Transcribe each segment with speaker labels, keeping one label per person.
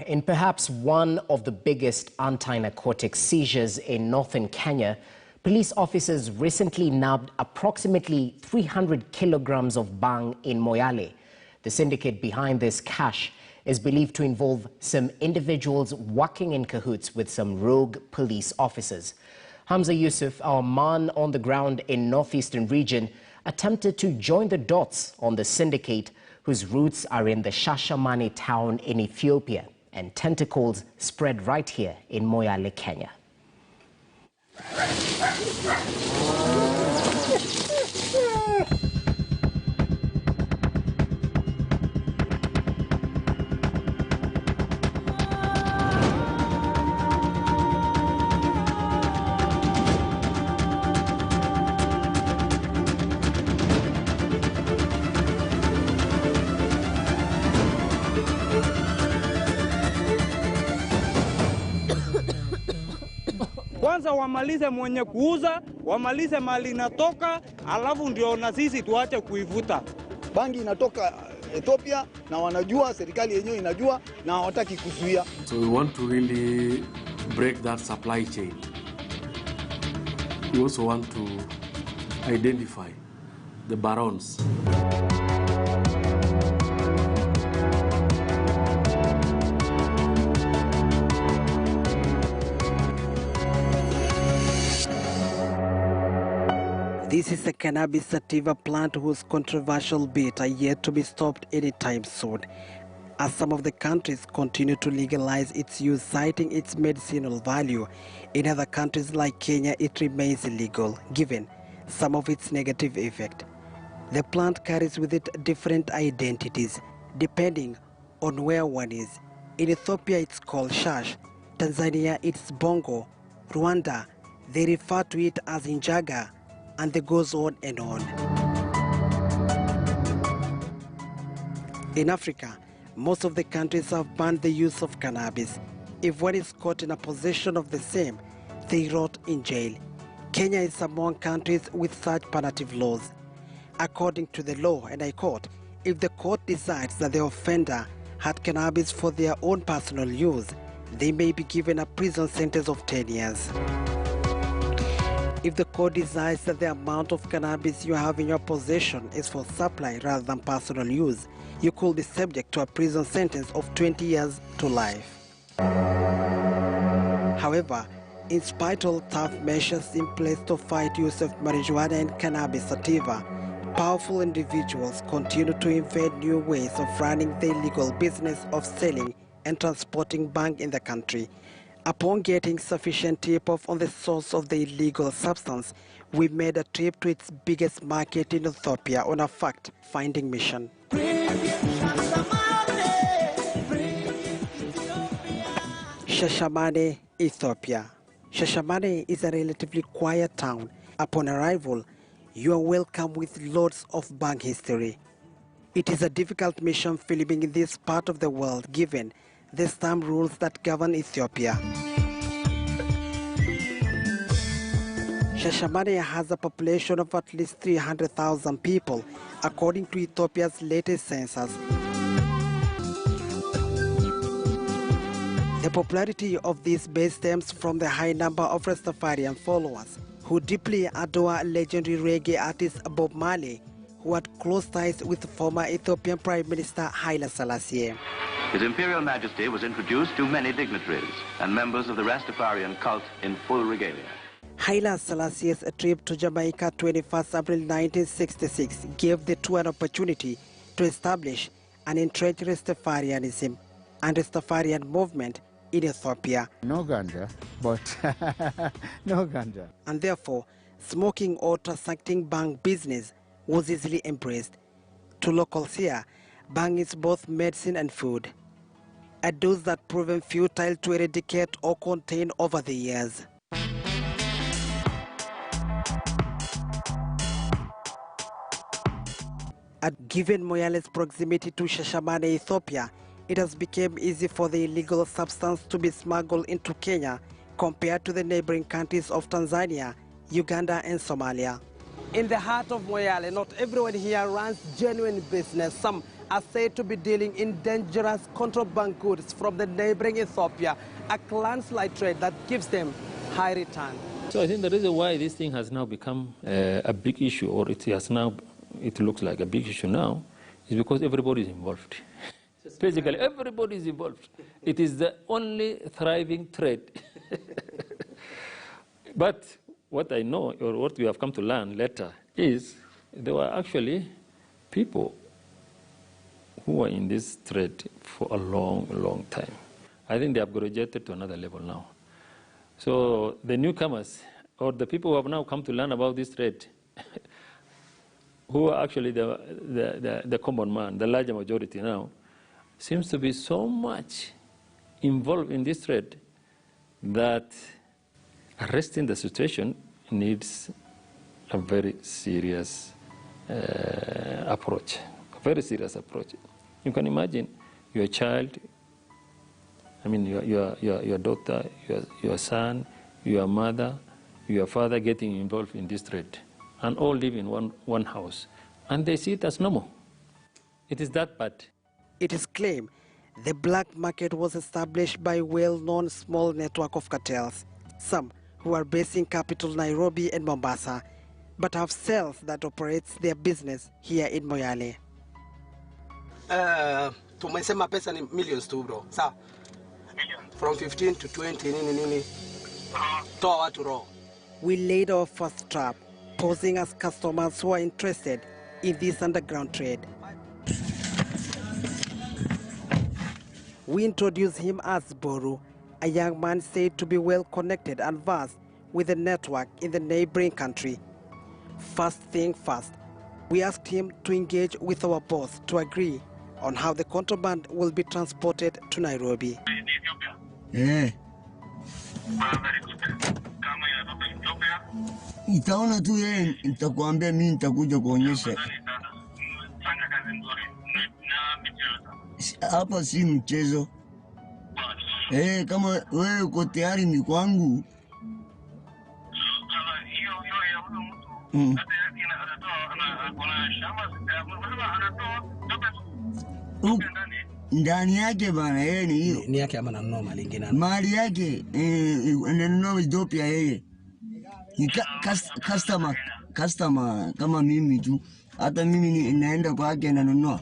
Speaker 1: in perhaps one of the biggest anti-narcotic seizures in northern Kenya, police officers recently nabbed approximately 300 kilograms of bhang in Moyale. The syndicate behind this cache is believed to involve some individuals working in cahoots with some rogue police officers. Hamza Yusuf, our man on the ground in northeastern region, attempted to join the dots on the syndicate whose roots are in the Shashamane town in Ethiopia, and tentacles spread right here in Moyale, Kenya.
Speaker 2: Kwanza wamalize mwenye kuuza, wamalize mali inatoka, alafu ndio na sisi tuache kuivuta.
Speaker 3: Bangi inatoka Ethiopia na wanajua, serikali yenyewe inajua na hawataki kuzuia.
Speaker 4: So we want to really break that supply chain. We also want to identify the barons.
Speaker 5: This is a cannabis sativa plant whose controversial bit are yet to be stopped anytime soon, as some of the countries continue to legalize its use, citing its medicinal value. In other countries like Kenya, it remains illegal, given some of its negative effect. The plant carries with it different identities, depending on where one is. In Ethiopia, it's called shash. Tanzania, it's bongo. Rwanda, they refer to it as injaga, and it goes on and on. In Africa, most of the countries have banned the use of cannabis. If one is caught in a possession of the same, they rot in jail. Kenya is among countries with such punitive laws. According to the law, and I quote, if the court decides that the offender had cannabis for their own personal use, they may be given a prison sentence of 10 years. If the court decides that the amount of cannabis you have in your possession is for supply rather than personal use, you could be subject to a prison sentence of 20 years to life. However, in spite of tough measures in place to fight use of marijuana and cannabis sativa, powerful individuals continue to invent new ways of running the illegal business of selling and transporting bhang in the country. Upon getting sufficient tip-off on the source of the illegal substance, we made a trip to its biggest market in Ethiopia on a fact-finding mission. Shashamane, Ethiopia. Shashamane is a relatively quiet town. Upon arrival, you are welcomed with loads of bhang history. It is a difficult mission filming in this part of the world, given the stamp rules that govern Ethiopia. Shashamane has a population of at least 300,000 people, according to Ethiopia's latest census. The popularity of this base stems from the high number of Rastafarian followers, who deeply adore legendary reggae artist Bob Marley, who had close ties with former Ethiopian Prime Minister Haile Selassie.
Speaker 6: His Imperial Majesty was introduced to many dignitaries and members of the Rastafarian cult in full regalia.
Speaker 5: Haile Selassie's trip to Jamaica 21st April 1966 gave the two an opportunity to establish an entrenched Rastafarianism and Rastafarian movement in Ethiopia.
Speaker 7: No ganja, but no ganja.
Speaker 5: And therefore, smoking or transacting bhang business was easily embraced. To locals here, bhang is both medicine and food, a dose that proven futile to eradicate or contain over the years. Given Moyale's proximity to Shashamane, Ethiopia, it has become easy for the illegal substance to be smuggled into Kenya compared to the neighboring countries of Tanzania, Uganda and Somalia. In the heart of Moyale, not everyone here runs genuine business. Some are said to be dealing in dangerous contraband goods from the neighboring Ethiopia, a landslide trade that gives them high return.
Speaker 8: So I think the reason why this thing has now become a big issue, or it looks like a big issue now, is because everybody is involved. Basically, everybody is involved. It is the only thriving trade. But what I know, or what we have come to learn later, is there were actually people who were in this trade for a long, long time. I think they have graduated to another level now. So the newcomers, or the people who have now come to learn about this trade, who are actually the common man, the larger majority now, seems to be so much involved in this trade that arresting the situation needs a very serious approach, a very serious approach. You can imagine your child, I mean your daughter, your son, your mother, your father getting involved in this trade, and all live in one house, and they see it as normal. It is that bad.
Speaker 5: It is claimed the black market was established by a well-known small network of cartels, some who are based in capital Nairobi and Mombasa, but have cells that operates their business here in Moyale.
Speaker 9: Tumesema pesa ni millions tu bro. Sawa. From 15 to 20 nini. Toa watu roho.
Speaker 5: We laid our first trap, posing as customers who are interested in this underground trade. We introduced him as Boru, a young man said to be well connected and versed with the network in the neighboring country. First thing first, we asked him to engage with our boss to agree on how the contraband will be transported to Nairobi.
Speaker 10: Yeah. Itaona tu yeye, nitakuambia mimi nitakuja kuonyesha. Hapa si mchezo. Kama wewe uko tayari ni kwangu. Ndani yake bana, yeye ni hiyo.
Speaker 9: Ni yake ama nanunua mali nyingine?
Speaker 10: Mali yake nanunua Ethiopia yeye. Ni customer kama mimi tu. Hata mimi naenda kwake nanunua.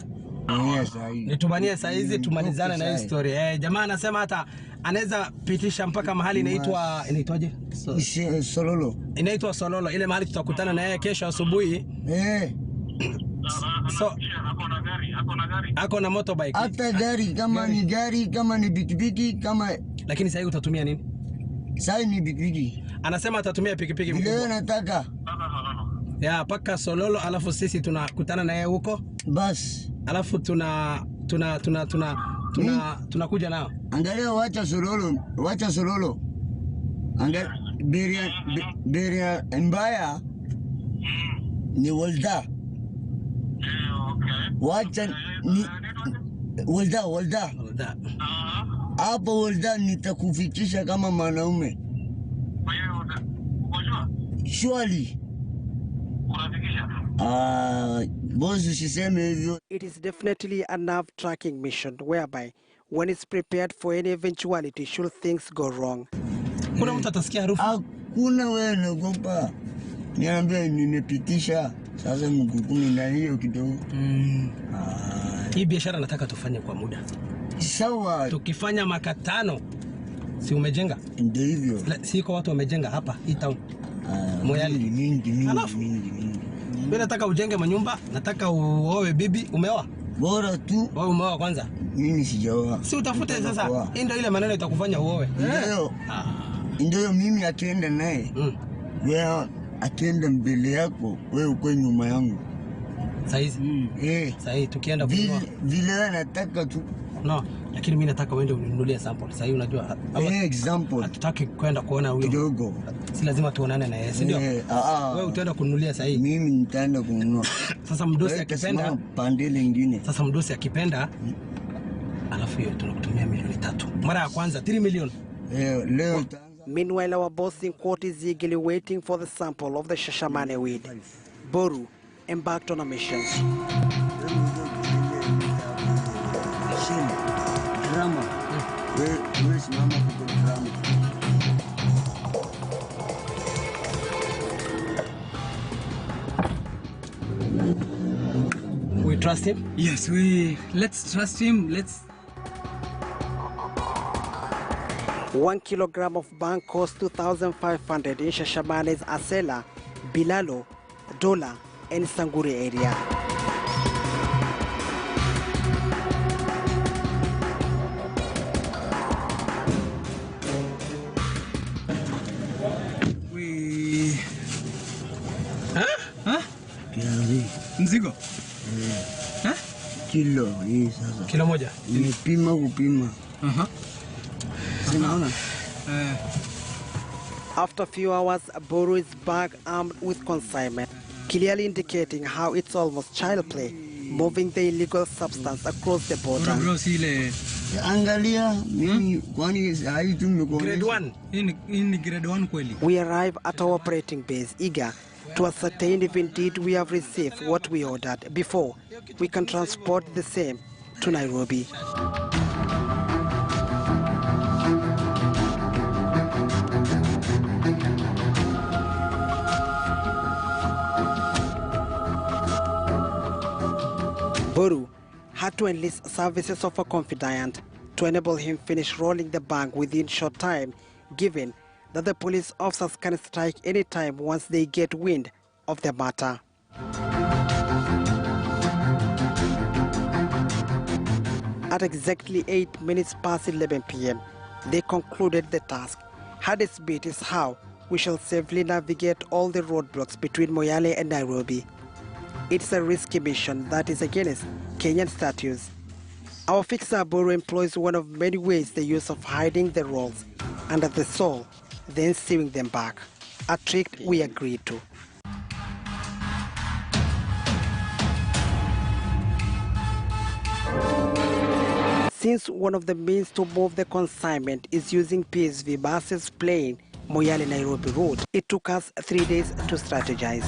Speaker 9: Nitumanie saa hizi tumalizane na hii story. Jamaa anasema hata anaweza pitisha mpaka mahali inaitwaje?
Speaker 10: Sololo.
Speaker 9: Inaitwa Sololo, ile mahali tutakutana na yeye kesho asubuhi. So ako na motorbike.
Speaker 10: Hata gari kama ni pikipiki kama.
Speaker 9: Lakini sasa utatumia nini?
Speaker 10: Sasa ni pikipiki.
Speaker 9: Anasema atatumia pikipiki mkubwa.
Speaker 10: Leo nataka.
Speaker 9: Ya paka Sololo, alafu sisi tunakutana na yeye huko.
Speaker 10: Bas.
Speaker 9: Alafu tunakuja nao.
Speaker 10: Angalia wacha Sololo. Angalia beria mbaya. Ni Walda. Wacha ni Walda. Hapo Walda nitakufikisha kama mwanaume. Surely.
Speaker 5: It is definitely a nerve tracking mission whereby when it's prepared for any eventuality should things go wrong.
Speaker 9: Kuna mtu atasikia harufu?
Speaker 10: Hakuna, wewe naogopa. Niambia nimepitisha sasa mkukumi ndani hiyo kidogo.
Speaker 9: Hii biashara nataka tufanye kwa muda.
Speaker 10: Sawa.
Speaker 9: Tukifanya makatano si umejenga?
Speaker 10: Ndio hivyo.
Speaker 9: Siko watu wamejenga hapa hii town. Moyale
Speaker 10: mingi.
Speaker 9: Mimi nataka ujenge manyumba, nataka uoe bibi. Umeoa?
Speaker 10: Bora tu.
Speaker 9: Wewe umeoa kwanza?
Speaker 10: Mimi sijaoa.
Speaker 9: Si utafute sasa. Ndio ile maneno itakufanya uoe.
Speaker 10: Ndio mimi akienda naye. Wewe akienda mbele yako, wewe uko nyuma yangu.
Speaker 9: Saizi? Saizi tukienda kununua.
Speaker 10: Vile nataka tu.
Speaker 9: No, lakini mimi nataka uende uninunulie sample. Sasa unajua
Speaker 10: example.
Speaker 9: Hatutaki kwenda kuona huyo.
Speaker 10: Kidogo.
Speaker 9: Si lazima tuonane na yeye, si ndio? Wewe utaenda kununulia sasa hivi.
Speaker 10: Mimi nitaenda kununua.
Speaker 9: Sasa mdosi akipenda
Speaker 10: pande lingine.
Speaker 9: Sasa mdosi akipenda alafu hiyo tunakutumia milioni 3. Mara ya kwanza 3 million.
Speaker 10: Leo.
Speaker 5: Meanwhile, our boss in court is eagerly waiting for the sample of the Shashamane weed. Boru embarked on a mission.
Speaker 9: We trust him?
Speaker 11: Yes, let's trust him. Let's.
Speaker 5: 1 kilogram of bhang costs 2,500 in Shashamani's Asela, Bilalo, Dola, and Sanguri area.
Speaker 11: Mzigo?
Speaker 10: Kilo hii sasa.
Speaker 9: Kilo moja?
Speaker 10: Kupima.
Speaker 5: After a few hours, Boru is back armed with consignment, clearly indicating how it's almost child play, moving the illegal substance across the border.
Speaker 10: Angalia, mimi kwani haitumiko.
Speaker 9: Grade 1.
Speaker 11: In grade 1 kweli.
Speaker 5: We arrive at our operating base, eager to ascertain if indeed we have received what we ordered before we can transport the same to Nairobi. Boru had to enlist services of a confidant to enable him finish rolling the bank within short time, given that the police officers can strike any time once they get wind of the matter. At exactly 8 minutes past 11 p.m., they concluded the task. Hardest bit is how we shall safely navigate all the roadblocks between Moyale and Nairobi. It's a risky mission that is against Kenyan statutes. Our fixer Boru employs one of many ways the use of hiding the rolls under the sole, then sewing them back, a trick we agreed to. Since one of the means to move the consignment is using PSV buses playing Moyale-Nairobi route, it took us 3 days to strategize.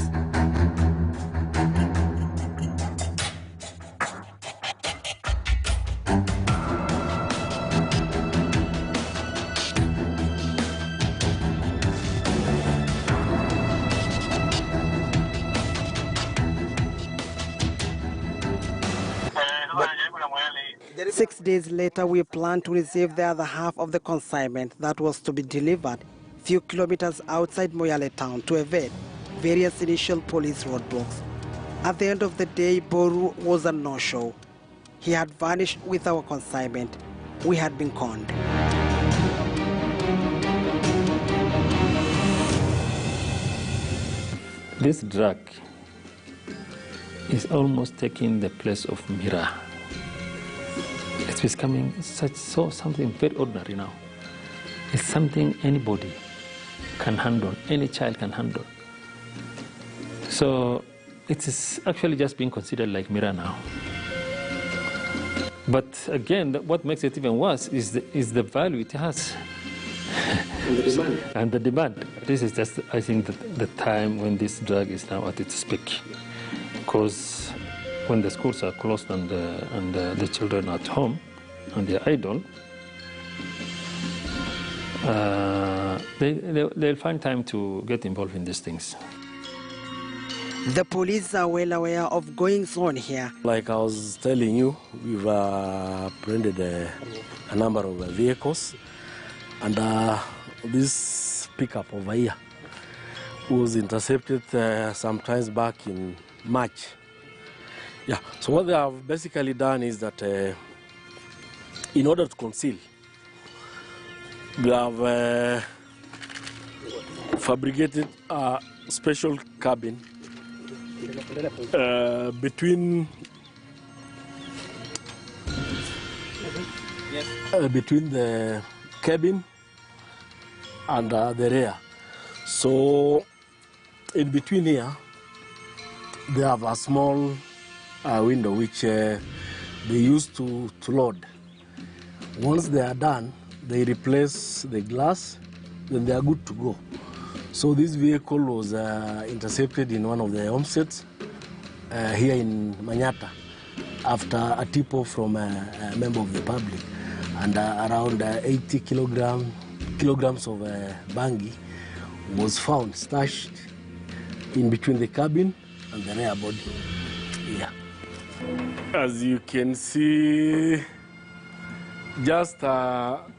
Speaker 5: But 6 days later, we planned to receive the other half of the consignment that was to be delivered few kilometers outside Moyale town to evade various initial police roadblocks. At the end of the day, Boru was a no-show. He had vanished with our consignment. We had been conned.
Speaker 8: This drug is almost taking the place of Mira. It's becoming something very ordinary now. It's something anybody can handle, any child can handle. So it is actually just being considered like Mira now. But again, what makes it even worse is the value it has. And the demand. And the demand. This is just, I think, the time when this drug is now at its peak. Because when the schools are closed and the children are at home and they're idle, they'll find time to get involved in these things.
Speaker 5: The police are well aware of goings on here.
Speaker 12: Like I was telling you, we've apprehended a number of vehicles, and this pickup over here was intercepted sometimes back in March. Yeah, so what they have basically done is that in order to conceal, they have fabricated a special cabin between the cabin and the rear. So in between here, they have a small window which they use to load. Once they are done, they replace the glass, then they are good to go. So this vehicle was intercepted in one of the homesteads here in Manyata after a tip-off from a member of the public. and around 80 kilograms of bangi was found stashed in between the cabin and the rear body. Yeah. As you can see, just on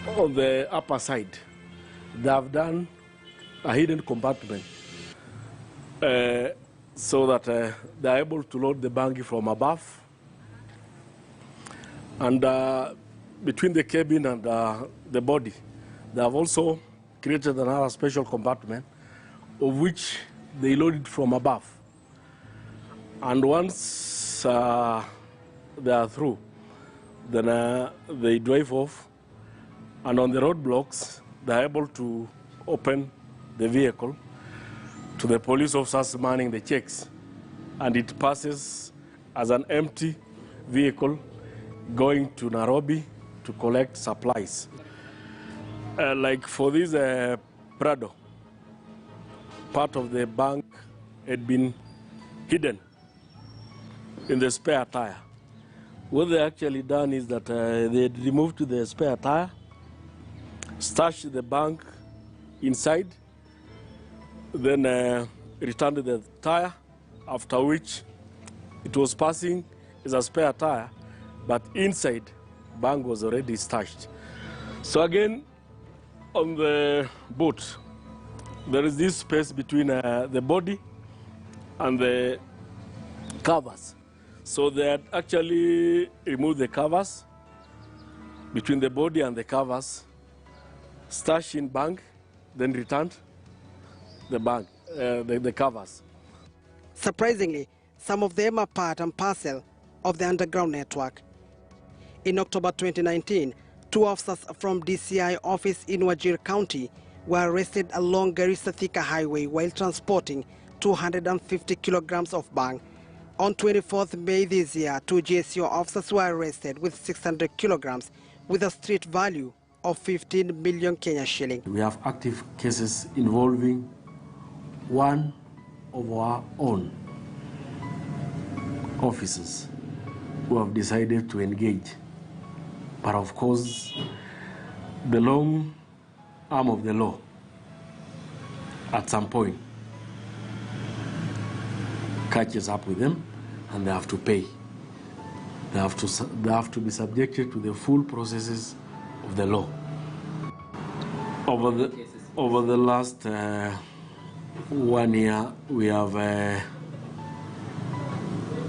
Speaker 12: the upper side, they have done a hidden compartment so that they're able to load the bangi from above. And between the cabin and the body, they have also created another special compartment of which they load it from above. And once they are through, then they drive off, and on the roadblocks, they're able to open the vehicle to the police officers manning the checks, and it passes as an empty vehicle going to Nairobi to collect supplies. Like for this Prado, part of the bank had been hidden in the spare tire. What they actually done is that they had removed the spare tire, stashed the bank inside, then returned the tire, after which it was passing as a spare tire, but inside, bank was already stashed. So again, on the boat, there is this space between the body and the covers. So they had actually removed the covers between the body and the covers, stashed in bank, then returned the bank, the covers.
Speaker 5: Surprisingly, some of them are part and parcel of the underground network. In October 2019, 2 officers from DCI office in Wajir County were arrested along Garissa Thika Highway while transporting 250 kilograms of bhang. On 24th May this year, 2 GSO officers were arrested with 600 kilograms with a street value of 15 million Kenya shilling.
Speaker 12: We have active cases involving one of our own officers who have decided to engage. But of course, the long arm of the law, at some point, catches up with them and they have to pay. They have to be subjected to the full processes of the law. Over the last 1 year, we have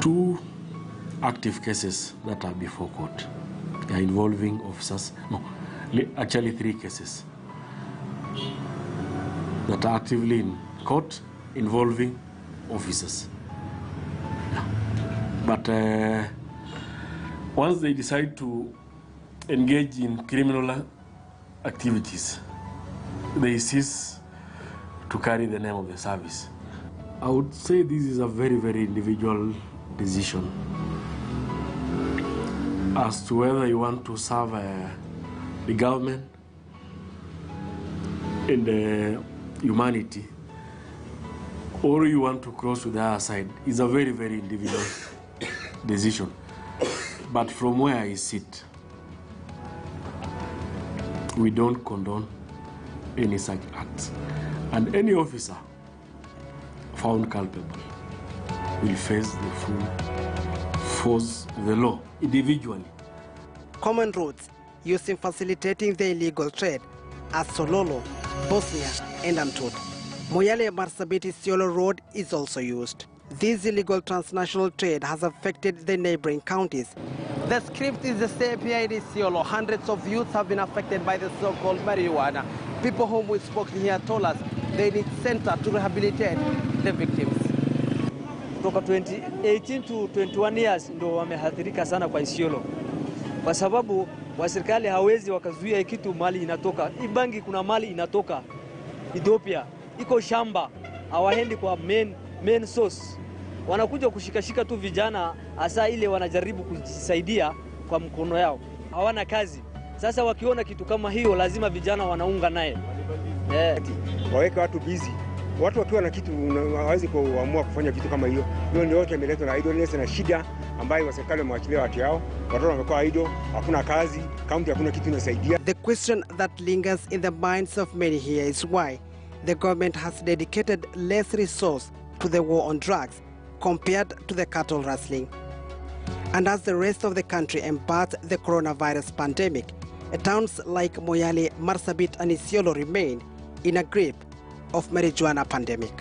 Speaker 12: 2 active cases that are before court. They are involving officers. No, actually 3 cases that are actively in court involving officers. Yeah. But once they decide to engage in criminal activities, they cease to carry the name of the service. I would say this is a very, very individual decision as to whether you want to serve the government and the humanity, or you want to cross to the other side. It's a very, very individual decision. But from where I sit, we don't condone any such acts. And any officer found culpable will face the full force of the law individually.
Speaker 5: Common roads used in facilitating the illegal trade are Sololo, Bosnia, and Antut. Moyale Marsabit Isiolo Road is also used. This illegal transnational trade has affected the neighboring counties. The script is the same here in Isiolo. Hundreds of youths have been affected by the so-called marijuana. People whom we spoke here told us they need center to rehabilitate the victims.
Speaker 13: Kutoka 2018 to 21 years ndo wamehathirika sana kwa Isiolo. Kwa sababu wa serikali hawezi wakazuia kitu mali inatoka. Ibangi kuna mali inatoka Ethiopia. Iko shamba, hawaendi kwa main source. Wanakuja kushikashika tu vijana hasa ile wanajaribu kujisaidia kwa mkono yao. Hawana kazi. Sasa wakiona kitu kama hiyo lazima vijana wanaunga naye.
Speaker 14: Waweke watu busy. Watu wakiwa na kitu hawezi kuamua kufanya kitu kama hiyo. Hiyo ndio yote imeletwa na idleness na shida ambayo serikali wamewachilia watu yao, watoto wamekuwa idle, hakuna kazi, kaunti hakuna kitu inasaidia.
Speaker 5: The question that lingers in the minds of many here is why the government has dedicated less resource to the war on drugs compared to the cattle rustling. And as the rest of the country embarks the coronavirus pandemic, towns like Moyale, Marsabit and Isiolo remain in a grip of marijuana pandemic.